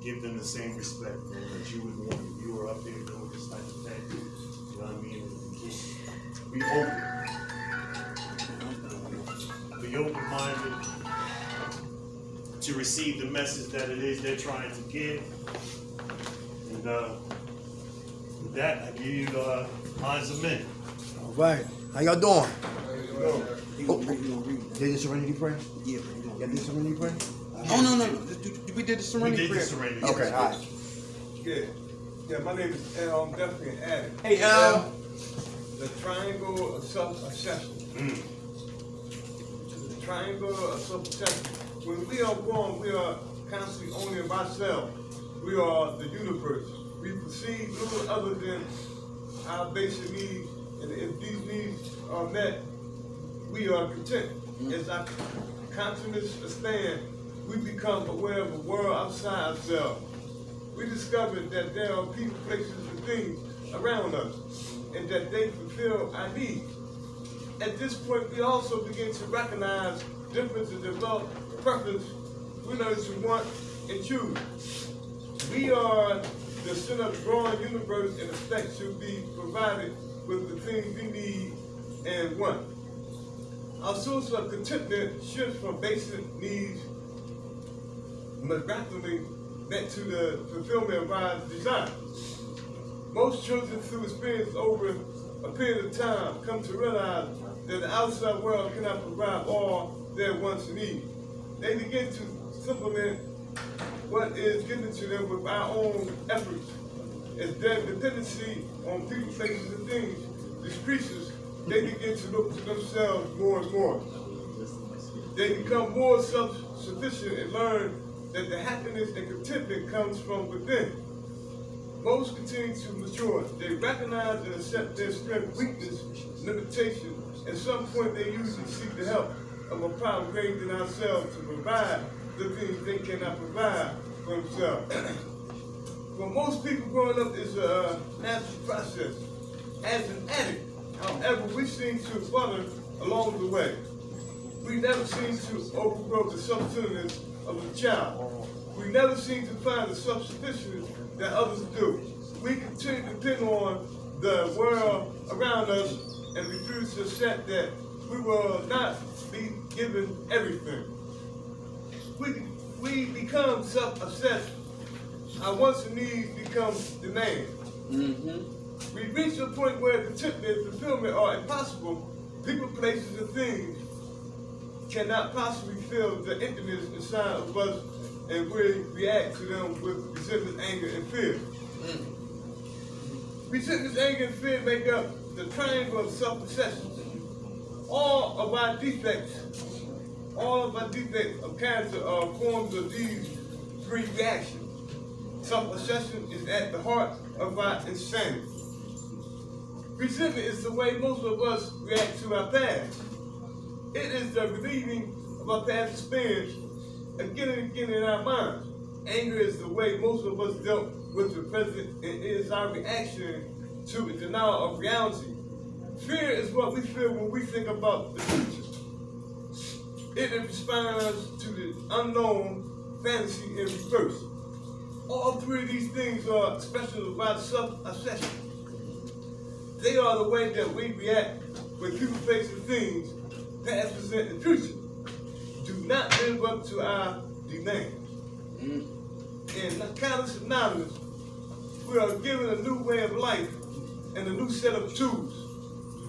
give them the same respect, man, that you would want if you were up there doing this type of thing. You know what I mean? And just be open. Be open-minded to receive the message that it is they're trying to give. And with that, I give you the eyes of men. All right. How y'all doing? Oh, Did the serenity prayer? yeah. Y'all did serenity prayer? Oh no. We did the serenity We did the prayer. serenity. Okay, all right. Yeah, my name is Al. I'm definitely an addict. Hey, Al. The triangle of self-assessment. The triangle of self-assessment. When we are born, we are constantly only of ourselves. We are the universe. We perceive little other than our basic needs, and if these needs are met, we are content. As our consciousness expands, we become aware of a world outside ourselves. We discover that there are people, places, and things around us, and that they fulfill our needs. At this point, we also begin to recognize differences and develop preference. We learn to want and choose. We are the center of the growing universe and expect to be provided with the things we need and want. Our source of contentment shifts from basic needs miraculously met to the fulfillment of our desires. Most children, through experience over a period of time, come to realize that the outside world cannot provide all their wants and needs. They begin to supplement what is given to them with our own efforts. As their dependency on people, places, and things decreases, they begin to look to themselves more and more. They become more self-sufficient and learn that the happiness and contentment comes from within. Most continue to mature. They recognize and accept their strength, weakness, limitation. At some point, they usually seek the help of a power greater than ourselves to provide the things they cannot provide for themselves. For most people, growing up is a natural process. As an addict, however, we seem to flutter along the way. We never seem to overgrow the self-centeredness of a child. We never seem to find the self-sufficiency that others do. We continue to depend on the world around us and refuse to accept that we will not be given everything. We become self-obsessed. Our wants and needs become demands. We reach a point where contentment and fulfillment are impossible. People, places, and things cannot possibly feel the emptiness inside of us, and we react to them with resentment, anger, and fear. Resentment, anger, and fear make up the triangle of self-obsession. All of our defects of character are forms of these three reactions. Self-obsession is at the heart of our insanity. Resentment is the way most of us react to our past. It is the relieving of our past experience again and again in our minds. Anger is the way most of us dealt with the present, and it is our reaction to a denial of reality. Fear is what we feel when we think about the future. It responds to the unknown, fantasy, and reverse. All three of these things are expressions of our self-obsession. They are the way that we react when people, places, and things, past, present, and future, do not live up to our demands. And kind of synonymous, we are given a new way of life and a new set of tools.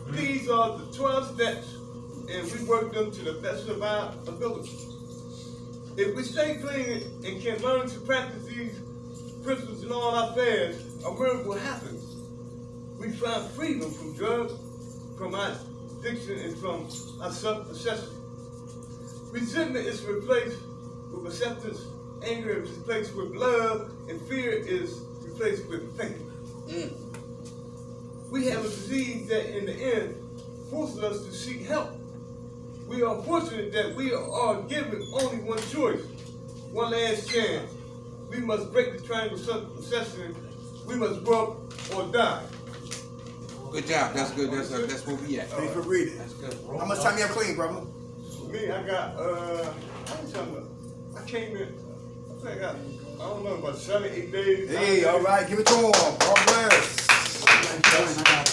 These are the 12 steps, and we work them to the best of our ability. If we stay clean and can learn to practice these principles in all our affairs, a miracle happens. We find freedom from drugs, from our addiction, and from our self-obsession. Resentment is replaced with acceptance, anger is replaced with love, and fear is replaced with faith. We have a disease that in the end forces us to seek help. We are fortunate that we are given only one choice, one last chance. We must break the triangle of self-obsession. We must work or die. Good job. That's good. That's where we at. Thanks for reading. That's good. How much time you have clean, brother? Me, I got, I came in, I think I got don't know, about 7, 8 days. Hey, all right, give it to him. God bless.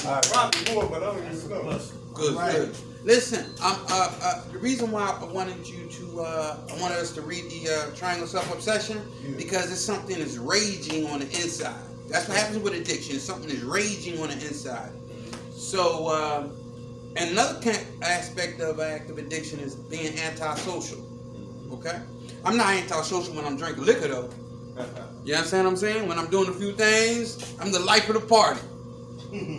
All right. Probably more, but I don't even know. Good, Right. good. Listen, the reason why I wanted you to, I wanted us to read the Triangle Self-Obsession, because it's something that's raging on the inside. That's what happens with addiction. Something is raging on the inside. So, and another aspect of active addiction is being antisocial. Okay? I'm not antisocial when I'm drinking liquor, though. You understand what I'm saying? When I'm doing a few things, I'm the life of the party.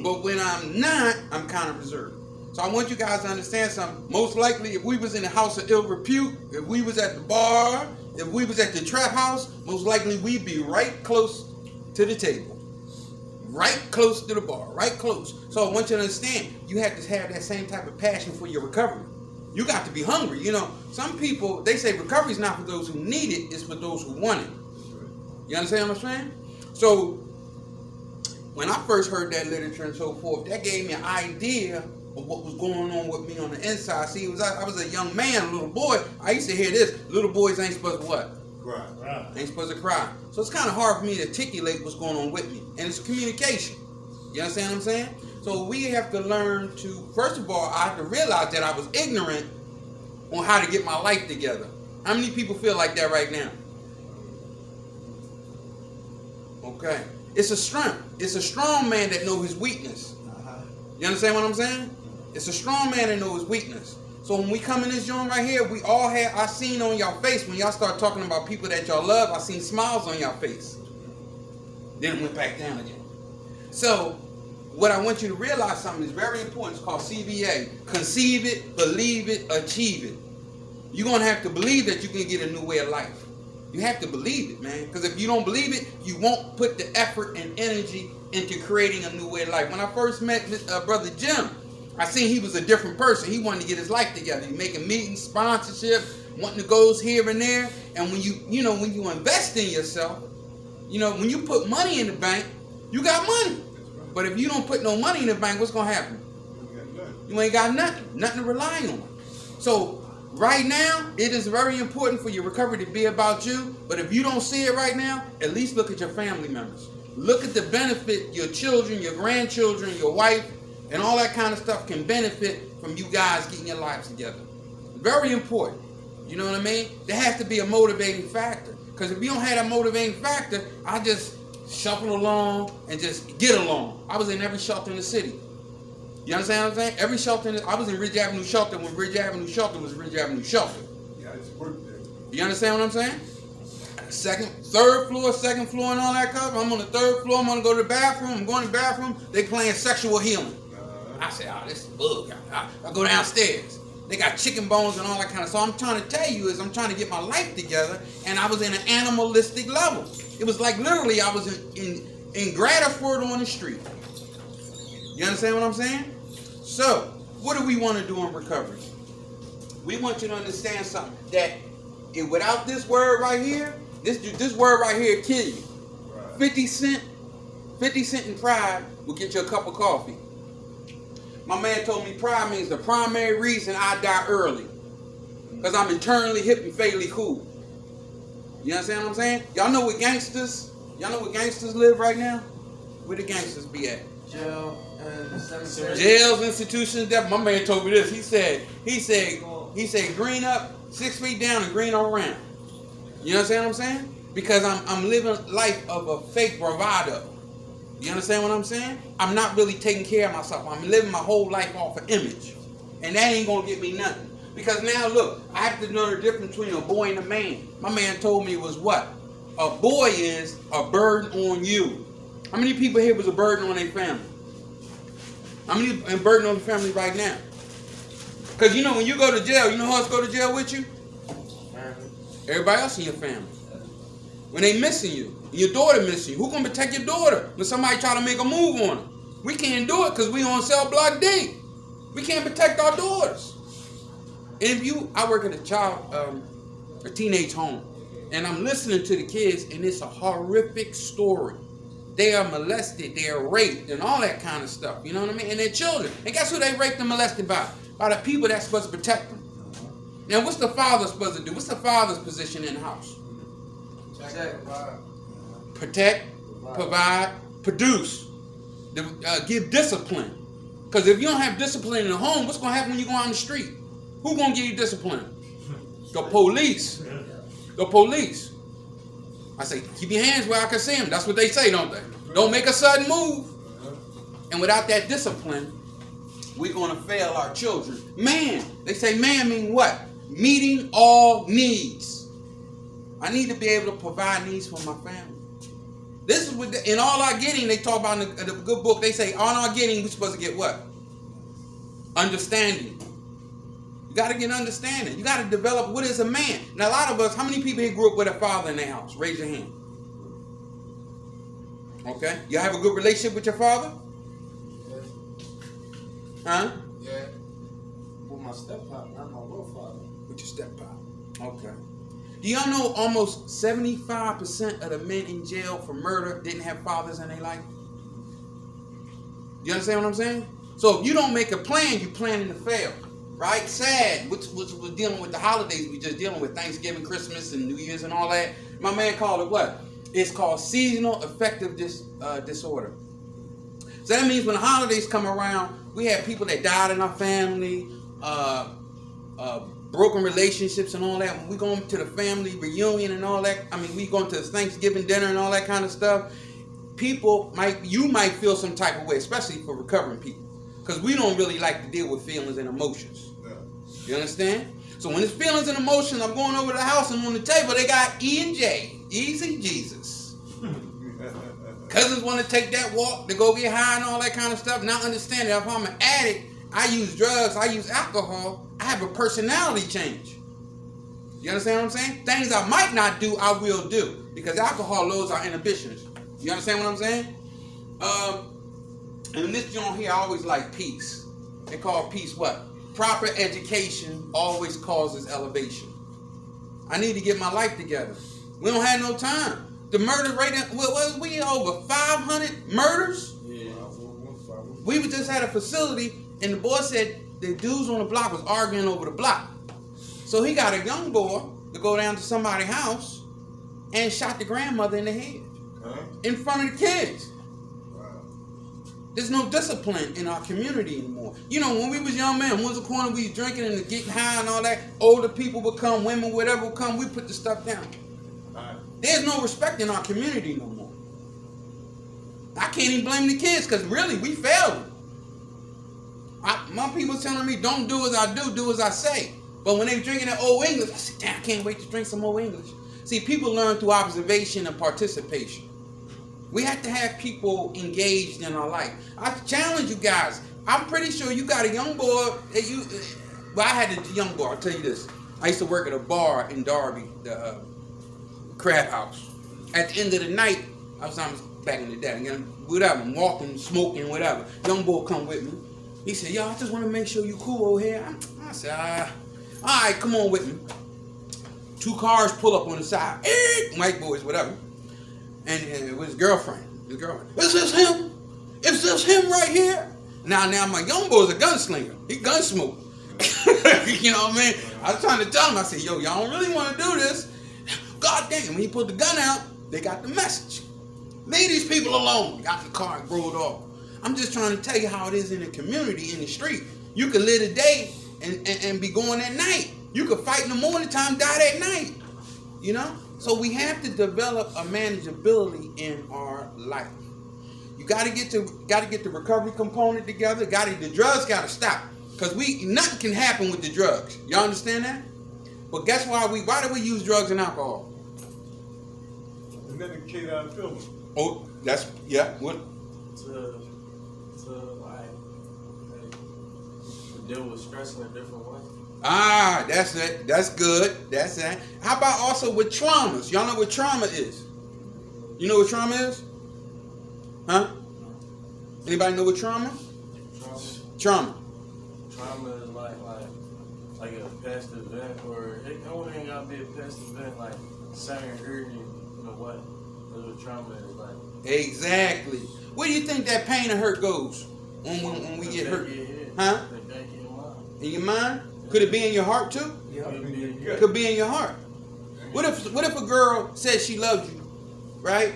But when I'm not, I'm kind of reserved. So I want you guys to understand something. Most likely, if we was in the house of ill repute, if we was at the bar, if we was at the trap house, most likely we'd be right close to the table. Right close to the bar, right close. So I want you to understand, you have to have that same type of passion for your recovery. You got to be hungry. You know, some people, they say recovery is not for those who need it, it's for those who want it. You understand what I'm saying? So when I first heard that literature and so forth, that gave me an idea of what was going on with me on the inside. See, I was a young man, a little boy. I used to hear this: little boys ain't supposed to what? Right. Ain't supposed to cry. So it's kind of hard for me to articulate what's going on with me. And it's communication. You understand what I'm saying? So we have to learn to, first of all, I have to realize that I was ignorant on how to get my life together. How many people feel like that right now? Okay. It's a strength. It's a strong man that knows his weakness. You understand what I'm saying? It's a strong man that knows his weakness. So when we come in this joint right here, we all have, I seen on y'all face, when y'all start talking about people that y'all love, I seen smiles on y'all face. Then it went back down again. So what I want you to realize something is very important. It's called CBA. Conceive it, believe it, achieve it. You're going to have to believe that you can get a new way of life. You have to believe it, man. Because if you don't believe it, you won't put the effort and energy into creating a new way of life. When I first met Brother Jim, I seen he was a different person. He wanted to get his life together. He making meetings, sponsorship, wanting to go here and there. And when when you invest in yourself, when you put money in the bank, you got money. But if you don't put no money in the bank, what's gonna happen? You ain't got nothing to rely on. So right now, it is very important for your recovery to be about you. But if you don't see it right now, at least look at your family members. Look at the benefit your children, your grandchildren, your wife, and all that kind of stuff can benefit from you guys getting your lives together. Very important. You know what I mean? There has to be a motivating factor. Because if you don't have that motivating factor, I just shuffle along and just get along. I was in every shelter in the city. You understand what I'm saying? Every shelter, I was in Ridge Avenue Shelter when Ridge Avenue Shelter was Ridge Avenue Shelter. Yeah, I just worked there. You understand what I'm saying? Third floor, second floor, and all that stuff. I'm on the third floor. I'm gonna go to the bathroom. I'm going to the bathroom. They playing sexual healing. I say, oh, this is bug. I go downstairs. They got chicken bones and all that kind of stuff. So I'm trying to tell you is I'm trying to get my life together, and I was in an animalistic level. It was like literally I was in Gradford on the street. You understand what I'm saying? So, what do we want to do in recovery? We want you to understand something, that without this word right here, this word right here kill you. 50 cent in pride will get you a cup of coffee. My man told me pride means the primary reason I die early. Because I'm internally hip and fatally cool. You understand what I'm saying? Y'all know where gangsters live right now? Where the gangsters be at? Jail and cemetery. Jails, institutions. My man told me this. He said green up 6 feet down and green all around. You understand what I'm saying? Because I'm living life of a fake bravado. You understand what I'm saying? I'm not really taking care of myself. I'm living my whole life off of image. And that ain't gonna get me nothing. Because now look, I have to know the difference between a boy and a man. My man told me it was what? A boy is a burden on you. How many people here was a burden on their family? How many a burden on the family right now? Because when you go to jail, you know who else go to jail with you? Everybody else in your family. When they missing you, and your daughter missing you, who gonna protect your daughter when somebody try to make a move on her? We can't do it because we on cell block D. We can't protect our daughters. And I work at a teenage home, and I'm listening to the kids, and it's a horrific story. They are molested, they are raped, and all that kind of stuff. You know what I mean? And they're children. And guess who they raped and molested by? By the people that's supposed to protect them. Now, what's the father supposed to do? What's the father's position in the house? Protect, provide, produce. Give discipline. Because if you don't have discipline in the home, what's going to happen when you go out in the street? Who's going to give you discipline? The police. The police. I say, keep your hands where I can see them. That's what they say, don't they? Don't make a sudden move. And without that discipline, we're going to fail our children. Man, they say man mean what? Meeting all needs. I need to be able to provide needs for my family. This is what, in All Our Getting, they talk about in the good book, they say, all our getting, we're supposed to get what? Understanding. You got to get understanding. You got to develop what is a man. Now, a lot of us, how many people here grew up with a father in their house? Raise your hand. Okay. You have a good relationship with your father? Yes. Huh? Yeah. With my stepfather, not my real father. With your stepfather. Okay. Do y'all know almost 75% of the men in jail for murder didn't have fathers in their life? You understand what I'm saying? So if you don't make a plan, you're planning to fail. Right? Sad. Which we're dealing with the holidays. We're just dealing with Thanksgiving, Christmas, and New Year's and all that. My man called it what? It's called seasonal affective disorder. So that means when the holidays come around, we have people that died in our family, broken relationships and all that. When we go to the family reunion and all that, I mean, we going to the Thanksgiving dinner and all that kind of stuff, you might feel some type of way, especially for recovering people, because we don't really like to deal with feelings and emotions. You understand? So when it's feelings and emotions, I'm going over to the house and on the table they got E and J, Easy Jesus. Cousins want to take that walk to go get high and all that kind of stuff. Not understanding if I'm an addict, I use drugs, I use alcohol, I have a personality change. You understand what I'm saying? Things I might not do, I will do. Because alcohol lowers our inhibitions. You understand what I'm saying? And in this joint here, I always like peace. They call peace what? Proper education always causes elevation. I need to get my life together. We don't have no time. The murder rate, we over 500 murders? Yeah. We just had a facility, and the boy said the dudes on the block was arguing over the block. So he got a young boy to go down to somebody's house and shot the grandmother in the head in front of the kids. There's no discipline in our community anymore. You know, when we was young men, once a corner we was drinking and getting high and all that, older people would come, women, whatever would come, we put the stuff down. There's no respect in our community no more. I can't even blame the kids, because really, we failed them. My people telling me, don't do as I do as I say. But when they drinking that old English, I said, damn, I can't wait to drink some old English. See, people learn through observation and participation. We have to have people engaged in our life. I challenge you guys. I'm pretty sure you got a young boy that I had a young boy, I'll tell you this. I used to work at a bar in Darby, the Crab House. At the end of the night, I was back in the day, whatever, I'm walking, smoking, whatever. Young boy come with me. He said, yo, I just want to make sure you cool over here. I said, all right, come on with me. 2 cars pull up on the side. White boys, whatever. And it was his girlfriend. Is this him? Is this him right here? Now my young boy's a gunslinger. He gun smoke. You know what I mean? I was trying to tell him, I said, yo, y'all don't really want to do this. God damn, when he put the gun out, they got the message. Leave these people alone. Got in the car and rolled off. I'm just trying to tell you how it is in the community, in the street. You can live the day and be going at night. You could fight in the morning time, die at night. You know? So we have to develop a manageability in our life. You gotta get the recovery component together. The drugs gotta stop. Because nothing can happen with the drugs. Y'all understand that? But guess why do we use drugs and alcohol? To medicate our feelings. Oh, what? To deal with stress in a different way. Ah, that's it. That's good. That's that. How about also with traumas? Y'all know what trauma is? You know what trauma is? Huh? Anybody know what trauma? Trauma. Trauma is like a past event, or it don't even gotta be a past event, like something hurt you, you know what? That's what trauma is like. Exactly. Where do you think that pain and hurt goes when we get hurt? Huh? In your mind? Could it be in your heart too? Yeah. It could be in your heart. What if a girl says she loves you, right?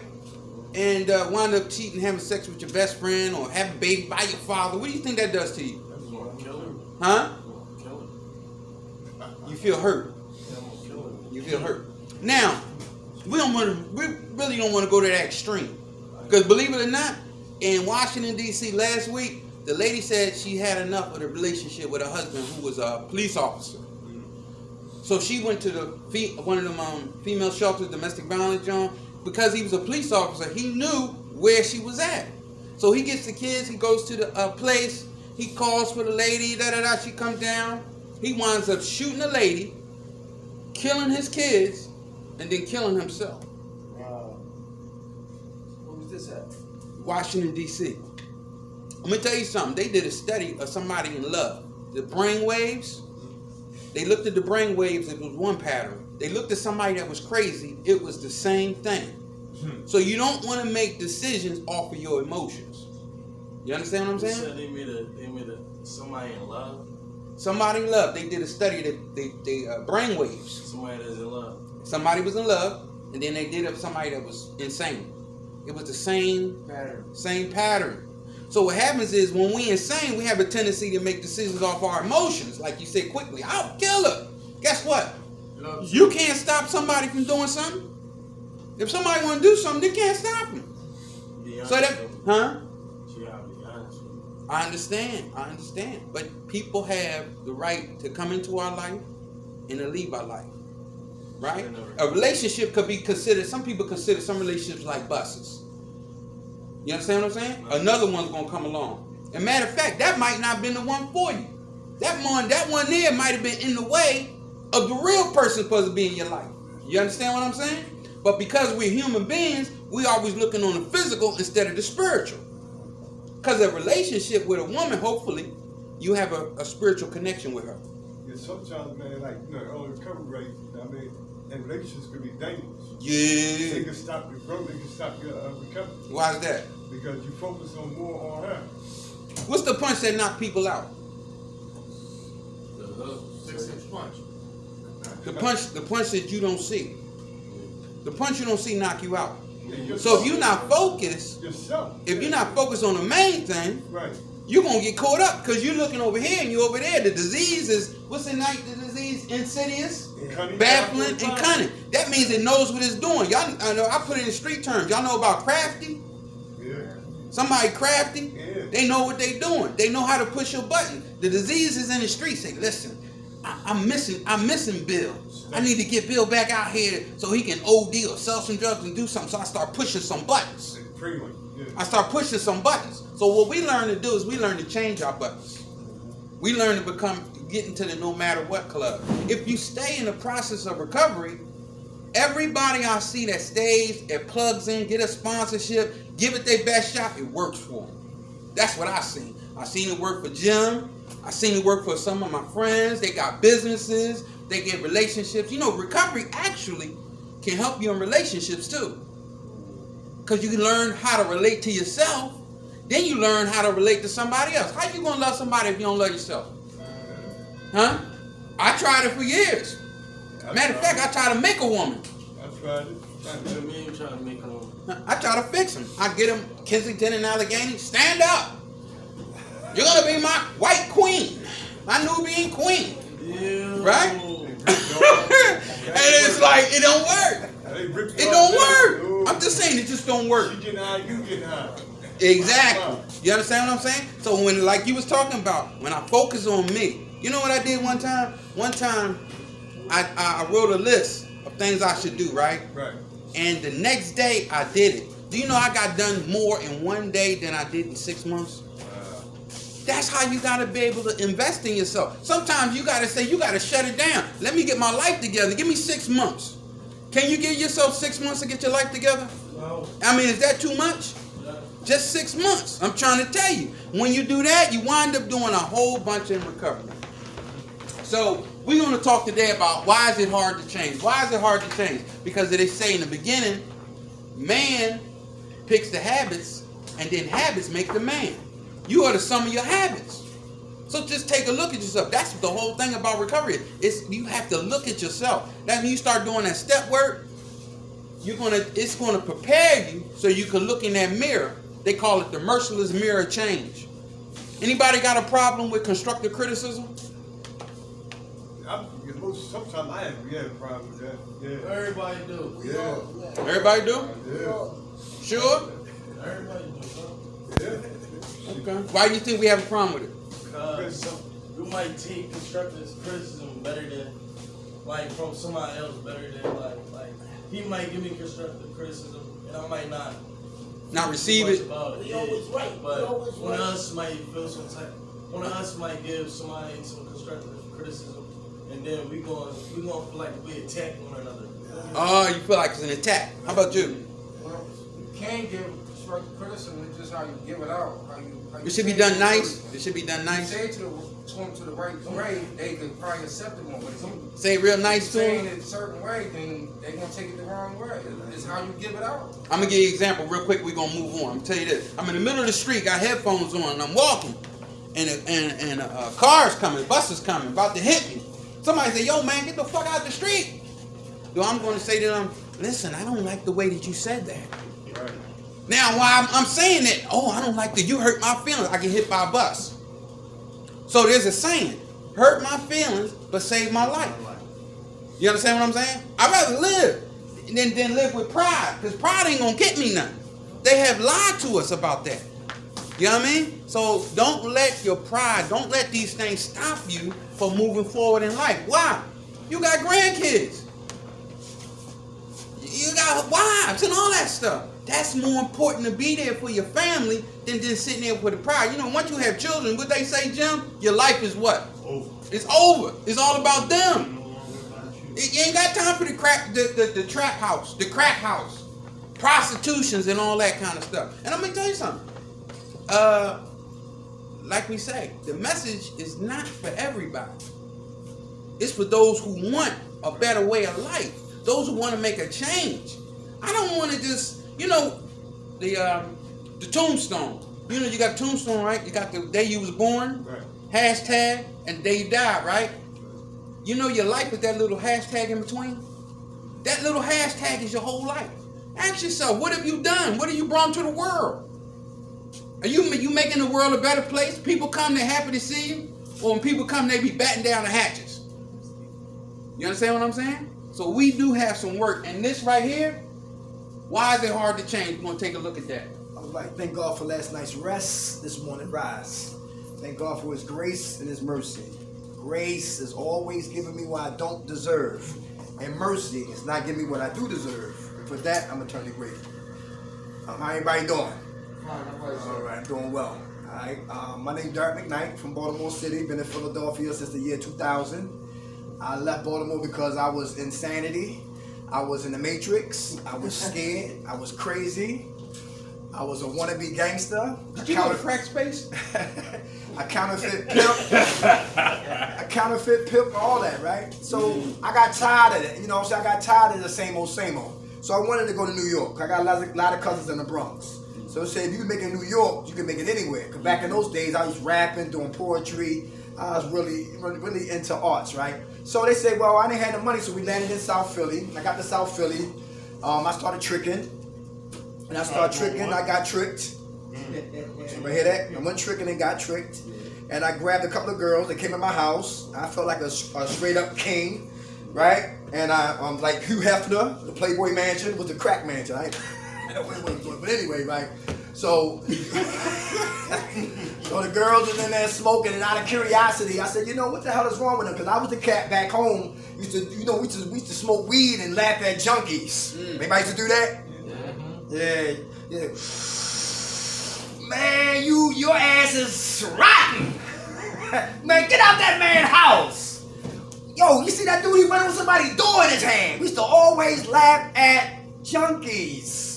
And wind up cheating, having sex with your best friend, or having a baby by your father? What do you think that does to you? I just want to kill her. Huh? I want to kill her. You feel hurt. Yeah, I'm gonna kill her. You feel hurt. Now, we really don't want to go to that extreme. Because believe it or not, in Washington, D.C. last week, the lady said she had enough of the relationship with her husband, who was a police officer. So she went to one of them female shelters, domestic violence, John. Because he was a police officer, he knew where she was at. So he gets the kids, he goes to the place, he calls for the lady, she comes down. He winds up shooting the lady, killing his kids, and then killing himself. Wow. Where was this at? Washington, D.C. I'm going to tell you something. They did a study of somebody in love. The brain waves, they looked at the brain waves, it was one pattern. They looked at somebody that was crazy, it was the same thing. So you don't want to make decisions off of your emotions. You understand what I'm You saying? said they made a somebody in love. Somebody in love, they did a study that they brain waves. Somebody that's in love. Somebody was in love, and then they did up somebody that was insane. It was the same pattern. So what happens is when we insane, we have a tendency to make decisions off our emotions, like you said quickly. I'll kill her. Guess what? You can't stop somebody from doing something. If somebody want to do something, they can't stop them. Be honest So that, with me. huh? You gotta be honest with me. I understand. But people have the right to come into our life and to leave our life. Right? A relationship could be considered, some people consider some relationships like buses. You understand what I'm saying? Another one's gonna come along. And matter of fact, that might not have been the one for you. That one there might have been in the way of the real person supposed to be in your life. You understand what I'm saying? But because we're human beings, we always looking on the physical instead of the spiritual. Because a relationship with a woman, hopefully, you have a spiritual connection with her. Yeah, sometimes, man, like, early recovery rate, and relationships can be dangerous. Yeah. They can stop your growth, they can stop your recovery. Why is that? Because you focus more on her. What's the punch that knock people out? The hook. 6-inch punch. The punch that you don't see. The punch you don't see knock you out. And So if you're not focused, yourself. if you're not focused on the main thing, Right. you're gonna get caught up because you're looking over here and you're over there. The disease is the disease? Insidious, Cunning, baffling, and cunning. That means it knows what it's doing. Y'all, I know I put it in street terms. Y'all know about crafty? Yeah. Somebody crafty, Yeah. they know what they doing. They know how to push your button. The disease is in the street. Say, listen, I'm missing Bill. I need to get Bill back out here so he can OD or sell some drugs and do something. So I start pushing some buttons. Pretty much. Yeah. I start pushing some buttons. So what we learn to do is we learn to change our buttons. We learn to get into the no matter what club. If you stay in the process of recovery, everybody I see that stays, that plugs in, get a sponsorship, give it their best shot, it works for them. That's what I seen. I seen it work for Jim. I seen it work for some of my friends. They got businesses. They get relationships. Recovery actually can help you in relationships too. Because you can learn how to relate to yourself. Then you learn how to relate to somebody else. How you going to love somebody if you don't love yourself? Huh? I tried it for years. Matter of fact, I tried to make a woman. I tried it. What do you mean you trying to make them? I try to fix them. I get them Kensington and Allegheny. Stand up. You're going to be my white queen. My Nubian queen. Yeah. Right? And it's like, it don't work. It don't work. I'm just saying, it just don't work. She getting high, you getting high. Exactly. You understand what I'm saying? So when, like you was talking about, when I focus on me, you know what I did one time? One time, I wrote a list of things I should do, right? Right. And the next day, I did it. Do you know I got done more in one day than I did in 6 months? That's how you gotta be able to invest in yourself. Sometimes you gotta say, you gotta shut it down. Let me get my life together. Give me 6 months. Can you give yourself 6 months to get your life together? No. I mean, is that too much? Just 6 months. I'm trying to tell you. When you do that, you wind up doing a whole bunch in recovery. So we're going to talk today about why is it hard to change? Why is it hard to change? Because they say in the beginning, man picks the habits, and then habits make the man. You are the sum of your habits. So just take a look at yourself. That's the whole thing about recovery. It's you have to look at yourself. That when you start doing that step work, it's gonna prepare you so you can look in that mirror. They call it the merciless mirror of change. Anybody got a problem with constructive criticism? Sometimes I have a problem with that. Yeah. Everybody do. Yeah. Everybody do? Yeah. Sure? Everybody do, bro. Yeah. Okay. Why do you think we have a problem with it? Because you might take constructive criticism better than, like, from somebody else better than, like he might give me constructive criticism and I might not Receive much it. about it. We always right. We But always one of right. us might feel some type. One of us might give somebody some constructive criticism, and then we gonna feel like we attack one another. Oh, you feel like it's an attack. How about you? Well, you can give constructive criticism, it's just how you give it out. How you It should be say done it. nice. It should be done You nice. say it to them to the right way, they could probably accept it more. But if you Say it real nice to saying them. it a certain way, then they're gonna take it the wrong way. It's how you give it out. I'm gonna give you an example real quick. We're gonna move on. I'm gonna tell you this. I'm in the middle of the street, got headphones on, and I'm walking, and a car's coming, bus is coming, about to hit me. Somebody say, "Yo, man, get the fuck out the street." So I'm gonna say to them, "Listen, I don't like the way that you said that." Right. Now, why I'm saying that? Oh, I don't like that. You hurt my feelings. I get hit by a bus. So there's a saying: hurt my feelings, but save my life. You understand what I'm saying? I'd rather live than live with pride, because pride ain't gonna get me nothing. They have lied to us about that. You know what I mean? So don't let your pride, don't let these things stop you from moving forward in life. Why? You got grandkids. You got wives and all that stuff. That's more important to be there for your family than just sitting there with the pride. You know, once you have children, what they say, Jim? Your life is what? Over. It's over. It's all about them. No longer about you. You ain't got time for the trap house, the crack house, prostitutions and all that kind of stuff. And I'm gonna tell you something. Like we say, the message is not for everybody. It's for those who want a better way of life. Those who want to make a change. I don't want to just, you know, the tombstone. You know, you got a tombstone, right? You got the day you was born, Right. hashtag, and the day you died, right? You know your life with that little hashtag in between? That little hashtag is your whole life. Ask yourself, what have you done? What have you brought to the world? Are you making the world a better place? People come, they're happy to see you. Or when people come, they be batting down the hatches. You understand what I'm saying? So we do have some work. And this right here, why is it hard to change? We're going to take a look at that. All right, thank God for last night's rest, this morning rise. Thank God for his grace and his mercy. Grace is always giving me what I don't deserve. And mercy is not giving me what I do deserve. And for that, I'm eternally grateful. How everybody doing? All right, I'm doing well. All right, my name's Derek McKnight from Baltimore City. Been in Philadelphia since the year 2000. I left Baltimore because I was insanity. I was in the Matrix. I was scared. I was crazy. I was a wannabe gangster. Did you go to crack space? A counterfeit pimp. A counterfeit pimp, all that, right? So I got tired of it. You know what I'm saying? I got tired of the same old, same old. So I wanted to go to New York. I got a lot of cousins in the Bronx. So they said, if you can make it in New York, you can make it anywhere. Because back in those days, I was rapping, doing poetry. I was really into arts, right? So they said, well, I didn't have the money, so we landed in South Philly. I got to South Philly. I started tricking. And I started tricking, I got tricked. Everybody hear that? I went tricking and got tricked. And I grabbed a couple of girls that came in my house. I felt like a straight up king, right? And I'm like Hugh Hefner, the Playboy Mansion was the crack mansion. But anyway, right? So, so the girls was in there smoking, and out of curiosity, I said, you know, what the hell is wrong with them? Because I was the cat back home. We used to smoke weed and laugh at junkies. Anybody used to do that? Yeah. Man, your ass is rotten. Man, get out that man's house. Yo, you see that dude? He went with somebody's door in his hand. We used to always laugh at junkies.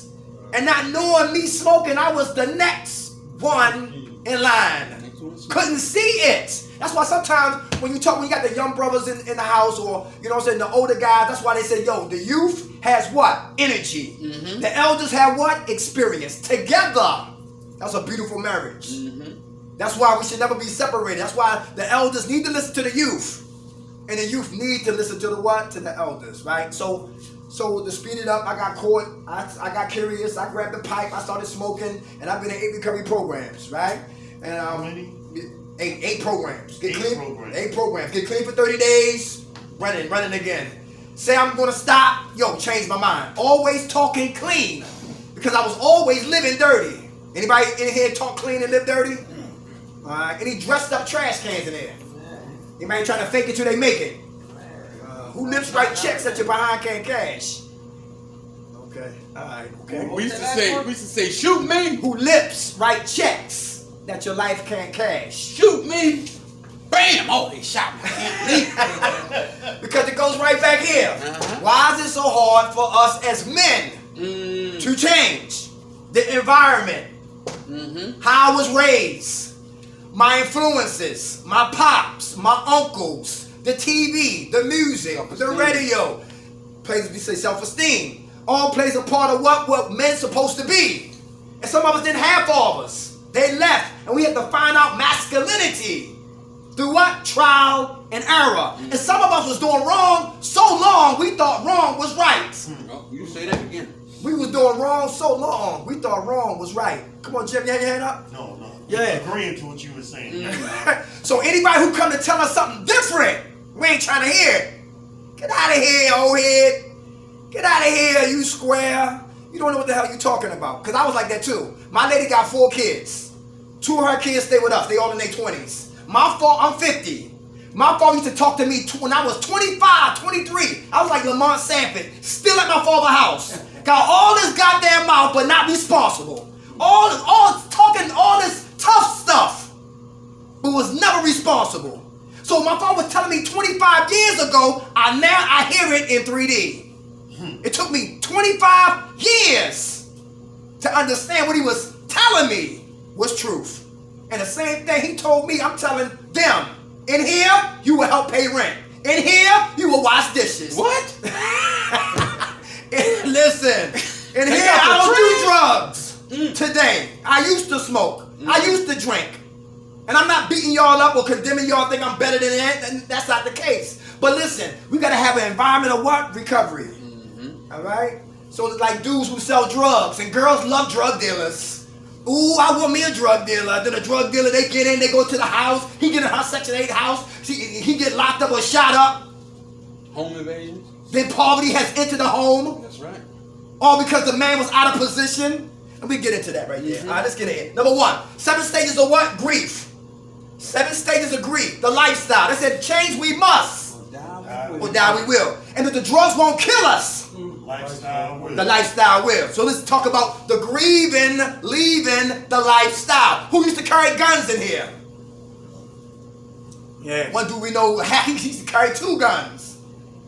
And not knowing me smoking, I was the next one in line. Couldn't see it. That's why sometimes when you got the young brothers in the house, or you know what I'm saying, the older guys, that's why they say, yo, the youth has what? Energy. The elders have what? Experience. Together. That's a beautiful marriage. That's why we should never be separated. That's why the elders need to listen to the youth. And the youth need to listen to the what? To the elders, right? So to speed it up, I got caught. I got curious. I grabbed the pipe. I started smoking. And I've been in 8 recovery programs, right? And How many? 8 programs. Get 8 clean. programs. 8 programs. Get clean for 30 days. Running again. Say I'm gonna stop. Yo, change my mind. Always talking clean. Because I was always living dirty. Anybody in here talk clean and live dirty? Alright. Any dressed up trash cans in there? Anybody trying to fake it till they make it? Who lips write checks that you behind can't cash? Okay. Alright. Okay. We used to say, shoot me, Who lips write checks that your life can't cash? shoot me. Bam! Oh, they shot me. I can't believe it. Because it goes right back here. Uh-huh. Why is it so hard for us as men to change the environment? How I was raised, my influences, my pops, my uncles, the TV, the music, the radio, plays, we say self-esteem, all plays a part of what men's supposed to be. And some of us didn't have fathers. They left, and we had to find out masculinity through what? Trial and error. And some of us was doing wrong so long we thought wrong was right. Oh, you say that again. We was doing wrong so long we thought wrong was right. Come on, Jim, you have your hand up? No. Yeah. Agreeing to what you were saying. So anybody who come to tell us something different, we ain't trying to hear it. Get out of here, old head. Get out of here, you square. You don't know what the hell you talking about. Because I was like that too. My lady got 4 kids. 2 of her kids stay with us. They all in their 20s. My fault, I'm 50. My father used to talk to me when I was 25, 23. I was like Lamont Sanford, still at my father's house. Got all this goddamn mouth, but not responsible. All talking all this tough stuff, but was never responsible. So my father was telling me 25 years ago, I hear it in 3D. It took me 25 years to understand what he was telling me was truth. And the same thing he told me, I'm telling them. In here, you will help pay rent. In here, you will wash dishes. What? Listen, in here, I don't do drugs today. I used to smoke. I used to drink. And I'm not beating y'all up or condemning y'all think I'm better than that. And that's not the case. But listen, we got to have an environment of what? Recovery. All right? So it's like dudes who sell drugs. And girls love drug dealers. Ooh, I want me a drug dealer. Then a drug dealer, they get in, they go to the house. He get in her Section 8 house. He get locked up or shot up. Home invasions? Then poverty has entered the home. That's right. All because the man was out of position. And we get into that right there. All right, let's get in. Number 1, 7 stages of what? Grief. 7 stages of grief. The lifestyle. They said change we must. Or die we will. And that the drugs won't kill us. Lifestyle will. The lifestyle will. So let's talk about the grieving, leaving the lifestyle. Who used to carry guns in here? Yeah. One dude we know, he used to carry 2 guns.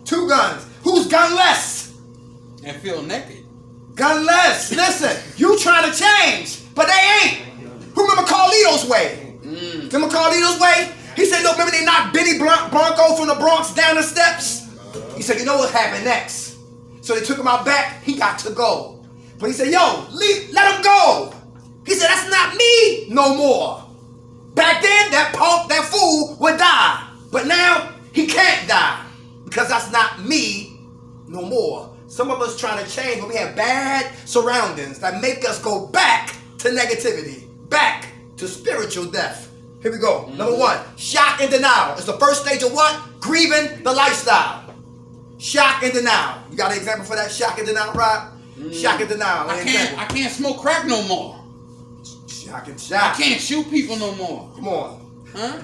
2 guns. Who's gunless? And feel naked. Gunless. Listen, you trying to change, but they ain't. Who remember Carlito's Way? Remember Carlito's Way? He said, look, remember they knocked Benny Blanco from the Bronx down the steps? He said, you know what happened next? So they took him out back. He got to go. But he said, yo, let him go. He said, that's not me no more. Back then, that punk, that fool would die. But now, he can't die. Because that's not me no more. Some of us trying to change, but we have bad surroundings that make us go back to negativity. Back to spiritual death. Here we go. Number 1, shock and denial. It's the first stage of what? Grieving the lifestyle. Shock and denial. You got an example for that? Shock and denial, Rob? Shock and denial. I can't smoke crack no more. Shock and I shock. can't shoot people no more. Come on. Huh?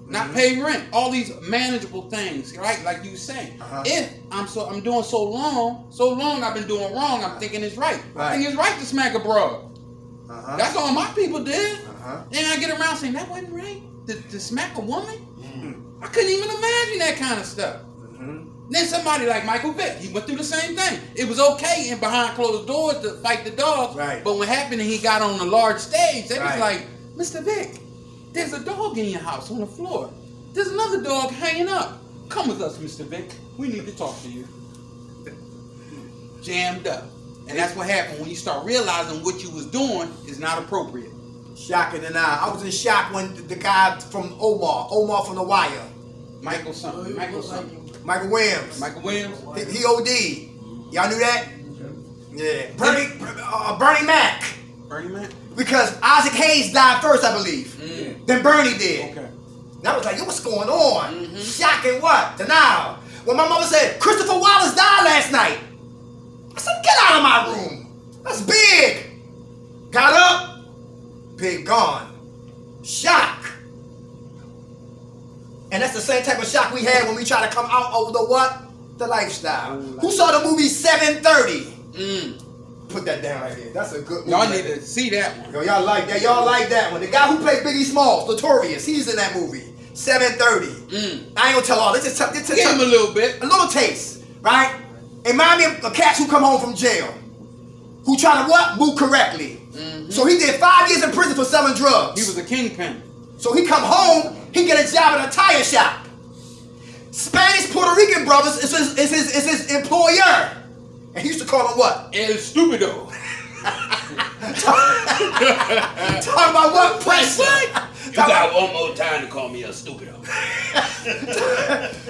Not pay rent. All these manageable things, right? Like you say. If I'm doing so long I've been doing wrong, I'm thinking it's right. I think it's right to smack a broad. That's all my people did. And I get around saying that wasn't right. To smack a woman? I couldn't even imagine that kind of stuff. Then somebody like Michael Vick, he went through the same thing. It was okay in behind closed doors to fight the dogs, but when happened and he got on the large stage, they was like, Mr. Vick, there's a dog in your house on the floor. There's another dog hanging up. Come with us, Mr. Vick. We need to talk to you. Jammed up. And that's what happened when you start realizing what you was doing is not appropriate. Shock in the Nile. I was in shock when the guy from Omar from The Wire, Michael something. Michael something. Michael Williams. Michael Williams. He OD. Y'all knew that? Yeah. Bernie Mac. Bernie Mac. Because Isaac Hayes died first, I believe. Then Bernie did. Okay. And I was like, yo, what's going on? Shocking what? Denial. When my mother said, Christopher Wallace died last night. I said, get out of my room. That's big. Got up. Big gone. Shock. And that's the same type of shock we had when we tried to come out of the what? The lifestyle. Who saw the movie 730? Put that down right here. That's a good movie. Y'all right need there. to see that one. Yo, y'all like that. Y'all like that one. The guy who played Biggie Smalls, Notorious, he's in that movie. 730. I ain't gonna tell all this. Just Give him a little bit. a little taste, right? It remind me of cats who come home from jail, who try to what? Move correctly. So he did 5 years in prison for selling drugs. He was a kingpin. So he come home, he get a job at a tire shop. Spanish Puerto Rican brothers is his employer. And he used to call him what? El Stupido. Talking about what? Pressure. You got one more time to call me a Stupido.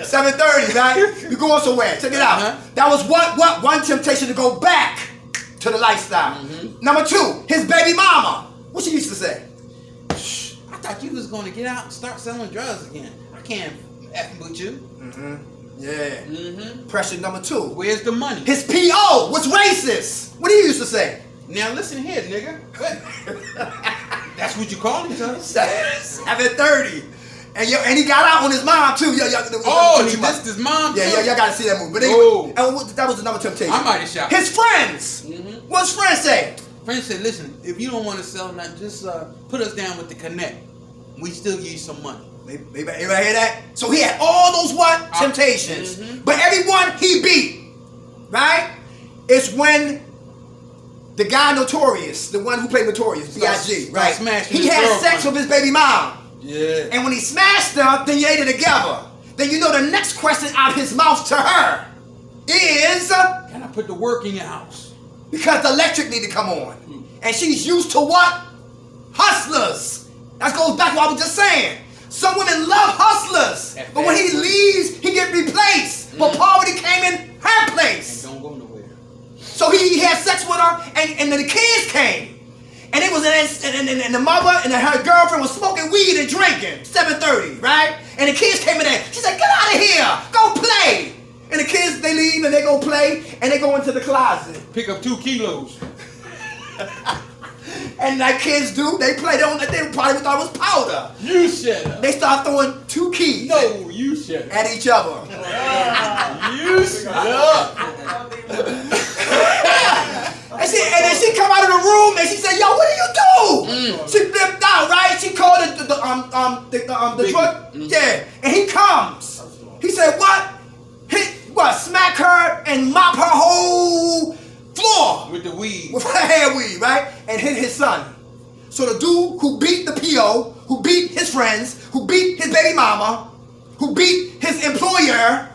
730, right? You going somewhere. Check it out. That was what? One temptation to go back to the lifestyle. Number 2, his baby mama. What she used to say? I thought you was going to get out and start selling drugs again. I can't F with you. Yeah. Pressure number 2. Where's the money? His P.O. was racist. What he used to say? Now listen here, nigga. That's what you call each other. 730. And he got out on his mom too. Oh, he dissed his mom too? Yeah, y'all gotta see that movie. But Oh. that was another temptation. I might have shot. His friends. What's friends say? Friend said, listen, if you don't want to sell nothing, just put us down with the connect. We still give you some money. Anybody hear that? So he had all those what? Temptations. But everyone he beat. Right? It's when the guy Notorious, the one who played Notorious, B.I.G., right? He had sex with his baby mom. Yeah. And when he smashed her, then you ate it together. Then you know the next question out of his mouth to her is... Can I put the work in your house? Because the electric need to come on. And she's used to what? Hustlers. That goes back to what I was just saying. Some women love hustlers. But when he leaves, he get replaced. But poverty came in her place. And don't go nowhere. So he had sex with her, and then the kids came. And it was and the mother and her girlfriend was smoking weed and drinking. 7:30, right? And the kids came in there. She said, get out of here. Go play. And the kids, they leave and they go play and they go into the closet. Pick up 2 kilos. And like kids do, they play. They probably thought it was powder. You shut up. They start throwing 2 keys No, you shut up. at each other. You shut up. And then she come out of the room and she said, "Yo, what do you do?" She flipped out, right? She called the drug. Yeah, and he comes. He said, "What? Smack her and mop her whole floor With the weed. with her hair weed, right? And hit his son. So the dude who beat the PO, who beat his friends, who beat his baby mama, who beat his employer,